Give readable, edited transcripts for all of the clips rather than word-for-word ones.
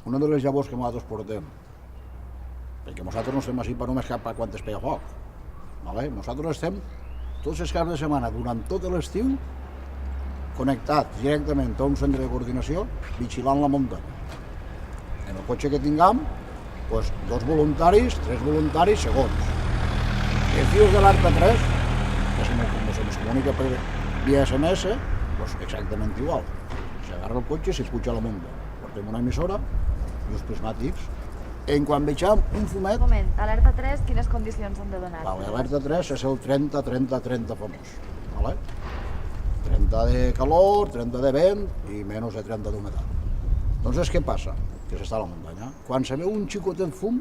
una de les llavors que nosaltres portem, perquè nosaltres no estem així per només cap a quan es pega foc. Nosaltres estem tots els caps de setmana, durant tot l'estiu, connectats directament a un centre de coordinació, vigilant la muntanya. En el cotxe que tinguem, 2 voluntaris, 3 voluntaris, segons. Els dies de l'ARPA 3, que se comunica per via SMS, exactament igual. S'agarra el cotxe i s'hi puja a la munta. Portem una emissora i uns prismàtics. En quan vegem un fumet... Un moment, alerta 3, quines condicions han de donar? L'alerta 3 és el 30-30-30 famós. 30 de calor, 30 de vent i menys de 30 d'humitat. Doncs què passa? Que s'està a la muntanya. Quan se veu un xicotet fum,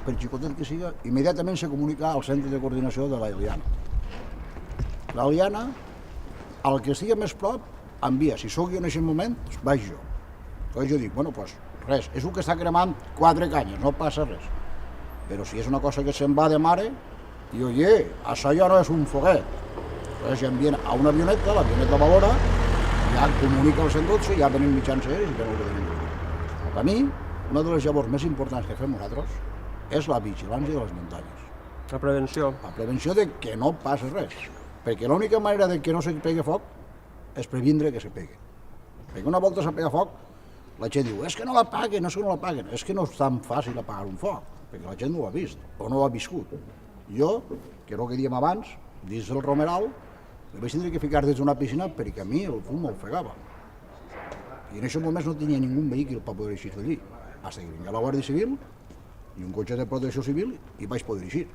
per xicotet que siga, immediatament se comunica al centre de coordinació de l'Eliana. L'Eliana, al que estigui més prop, envia. Si sóc jo en aquest moment, vaig jo. Llavors jo dic, res, és un que està cremant 4 canyes, no passa res. Però si és una cosa que se'n va de mare, diu, això ja no és un foguet. Llavors ja envien a una avioneta, l'avioneta valora, ja comunica al 112, ja venen mitjans aeris i ja no ho tenim. Per mi, una de les llavors més importants que fem nosaltres és la vigilància de les muntanyes. La prevenció. La prevenció de que no passi res. Perquè l'única manera de que no se pegui foc és previndre que se pegui. Perquè una volta se pega foc, la gent diu, és que no l'apaguen, és que no l'apaguen. És que no és tan fàcil apagar un foc, perquè la gent no ho ha vist o no ho ha viscut. Jo, que és el que dèiem abans, dins del Romeral, me vaig tindre que ficar dins d'una piscina perquè a mi el fum m'ofegava. I en aquest moment no tenia ningú vehicle per poder eixir d'allí. Fins que vingué la Guàrdia Civil i un cotxe de protecció civil i vaig poder eixir.